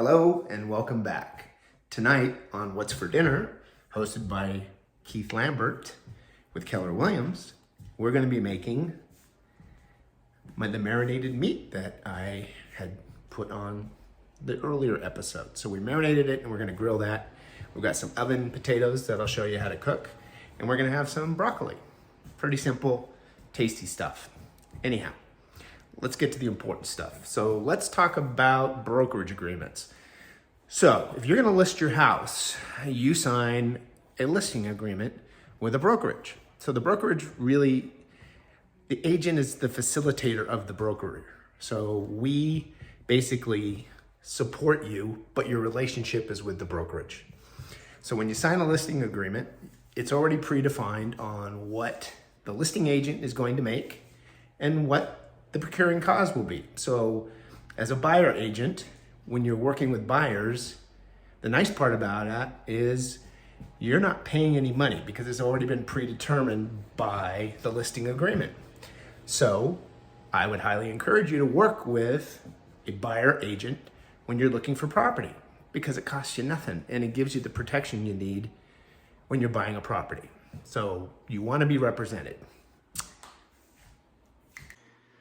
Hello and welcome back. Tonight on What's for Dinner, hosted by Keith Lambert with Keller Williams, we're going to be making the marinated meat that I had put on the earlier episode. So we marinated it and we're going to grill that. We've got some oven potatoes that I'll show you how to cook, and we're going to have some broccoli. Pretty simple, tasty stuff. Anyhow, let's get to the important stuff. So let's talk about brokerage agreements. So if you're going to list your house, you sign a listing agreement with a brokerage. So the brokerage really, the agent is the facilitator of the broker. So we basically support you, but your relationship is with the brokerage. So when you sign a listing agreement, it's already predefined on what the listing agent is going to make and what the procuring cause will be. So as a buyer agent, when you're working with buyers, the nice part about that is you're not paying any money because it's already been predetermined by the listing agreement. So I would highly encourage you to work with a buyer agent when you're looking for property, because it costs you nothing and it gives you the protection you need when you're buying a property. So you want to be represented.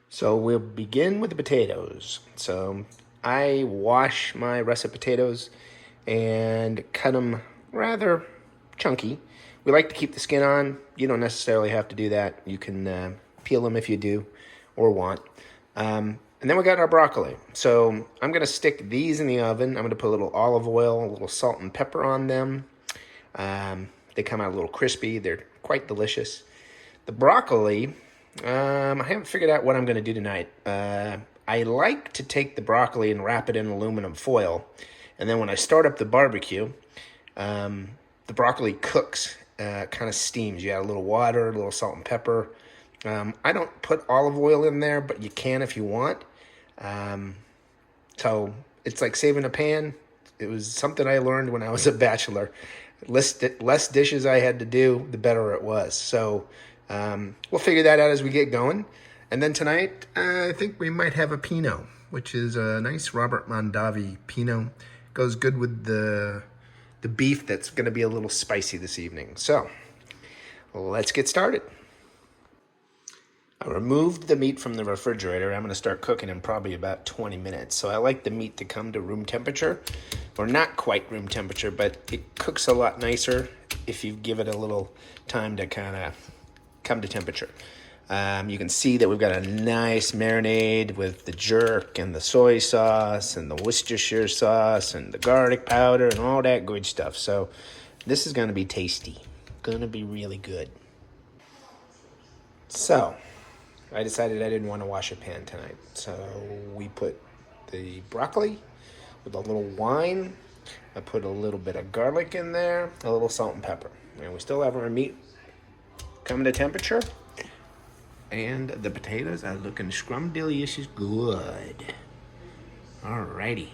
So we'll begin with the potatoes. So I wash my russet potatoes and cut them rather chunky. We like to keep the skin on. You don't necessarily have to do that. You can peel them if you do or want. And then we got our broccoli. So I'm gonna stick these in the oven. I'm gonna put a little olive oil, a little salt and pepper on them. They come out a little crispy. They're quite delicious. The broccoli, I haven't figured out what I'm gonna do tonight. I like to take the broccoli and wrap it in aluminum foil. And then when I start up the barbecue, the broccoli cooks, kind of steams. You add a little water, a little salt and pepper. I don't put olive oil in there, but you can if you want. So it's like saving a pan. It was something I learned when I was a bachelor. Less dishes I had to do, the better it was. So we'll figure that out as we get going. And then tonight, I think we might have a Pinot, which is a nice Robert Mondavi Pinot. Goes good with the beef that's going to be a little spicy this evening. So let's get started. I removed the meat from the refrigerator. I'm going to start cooking in probably about 20 minutes. So I like the meat to come to room temperature, or not quite room temperature, but it cooks a lot nicer if you give it a little time to kind of come to temperature. You can see that we've got a nice marinade with the jerk and the soy sauce and the Worcestershire sauce and the garlic powder and all that good stuff. So this is going to be tasty. Going to be really good. So I decided I didn't want to wash a pan tonight. So we put the broccoli with a little wine. I put a little bit of garlic in there, a little salt and pepper. And we still have our meat coming to temperature. And the potatoes are looking scrumdiddlyicious good. Alrighty.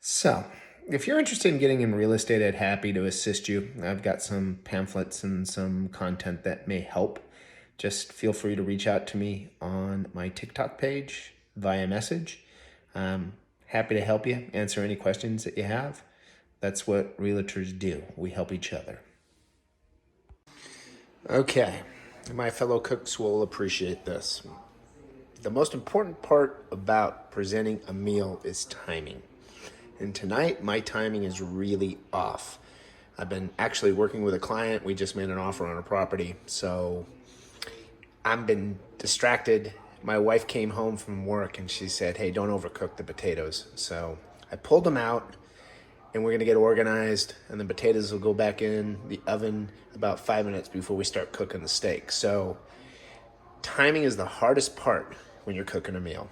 So, if you're interested in getting in real estate, I'd happy to assist you. I've got some pamphlets and some content that may help. Just feel free to reach out to me on my TikTok page via message. Happy to help you, answer any questions that you have. That's what realtors do. We help each other. Okay, my fellow cooks will appreciate this. The most important part about presenting a meal is timing. And tonight, my timing is really off. I've been actually working with a client. We just made an offer on a property. So I've been distracted. My wife came home from work and she said, hey, don't overcook the potatoes. So I pulled them out and we're gonna get organized, and the potatoes will go back in the oven about 5 minutes before we start cooking the steak. So timing is the hardest part when you're cooking a meal.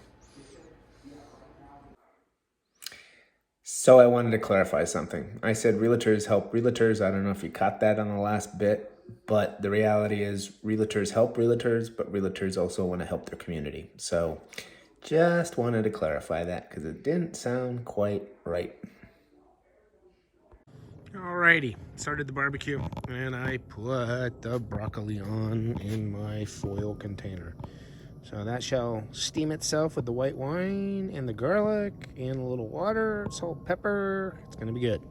So I wanted to clarify something. I said realtors help realtors. I don't know if you caught that on the last bit, but the reality is realtors help realtors, but realtors also want to help their community. So just wanted to clarify that because it didn't sound quite right. Alrighty, started the barbecue and I put the broccoli on in my foil container. So that shall steam itself with the white wine and the garlic and a little water, salt, pepper. It's gonna be good.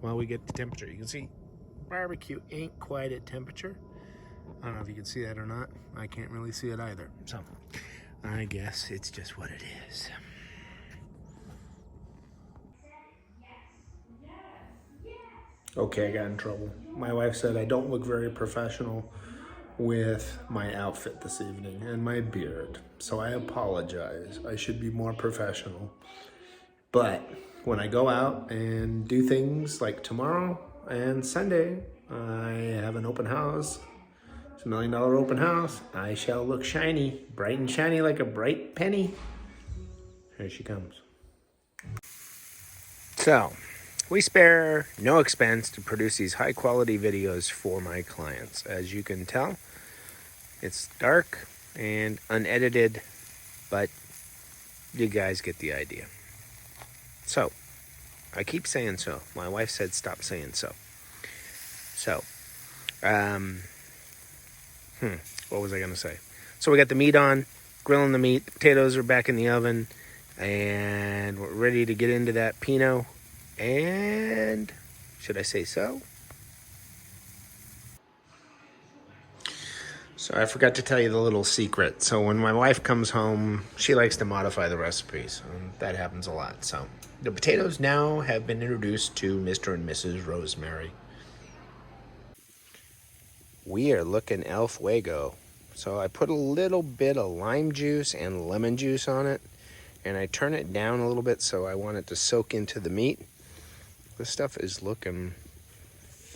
While we get the temperature, you can see barbecue ain't quite at temperature. I don't know if you can see that or not. I can't really see it either. So I guess it's just what it is. Okay, I got in trouble. My wife said I don't look very professional with my outfit this evening and my beard. So I apologize. I should be more professional. But when I go out and do things like tomorrow and Sunday, I have an open house. It's $1 million open house. I shall look shiny, bright and shiny like a bright penny. Here she comes. So, we spare no expense to produce these high quality videos for my clients. As you can tell, it's dark and unedited, but you guys get the idea. So, I keep saying so. My wife said stop saying so. So, what was I going to say? So we got the meat on, grilling the meat. The potatoes are back in the oven, and we're ready to get into that Pinot. And should I say so? So I forgot to tell you the little secret. So when my wife comes home, she likes to modify the recipes. And that happens a lot. So the potatoes now have been introduced to Mr. and Mrs. Rosemary. We are looking El Fuego. So I put a little bit of lime juice and lemon juice on it, and I turn it down a little bit so I want it to soak into the meat. This stuff is looking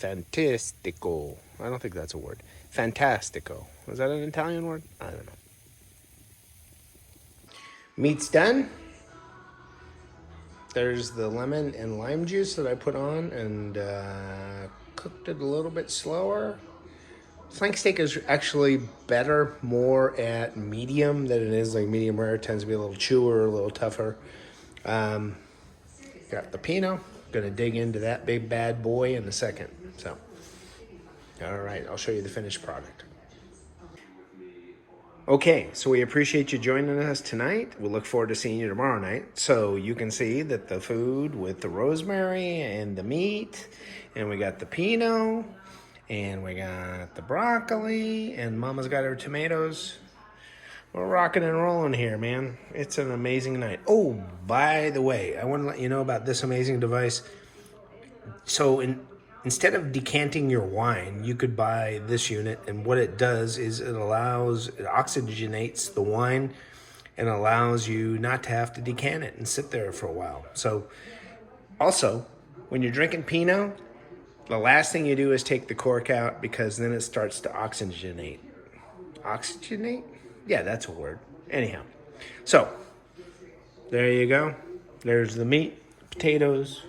fantastico. I don't think that's a word. Fantastico. Is that an Italian word? I don't know. Meat's done. There's the lemon and lime juice that I put on and cooked it a little bit slower. Flank steak is actually better more at medium than it is like medium rare. It tends to be a little chewer, a little tougher. Got the Pinot. Gonna dig into that big bad boy in a second. So, all right, I'll show you the finished product. Okay, so we appreciate you joining us tonight. We'll look forward to seeing you tomorrow night. So you can see that the food with the rosemary and the meat, and we got the Pinot, and we got the broccoli, and Mama's got her tomatoes. We're rocking and rolling here, man. It's an amazing night. Oh, by the way, I want to let you know about this amazing device. So instead of decanting your wine, you could buy this unit, and what it does is it oxygenates the wine and allows you not to have to decant it and sit there for a while. So also, when you're drinking Pinot, the last thing you do is take the cork out, because then it starts to oxygenate. Oxygenate? Yeah, that's a word. Anyhow, so there you go. There's the meat, potatoes,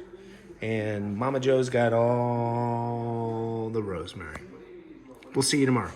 and Mama Joe's got all the rosemary. We'll see you tomorrow.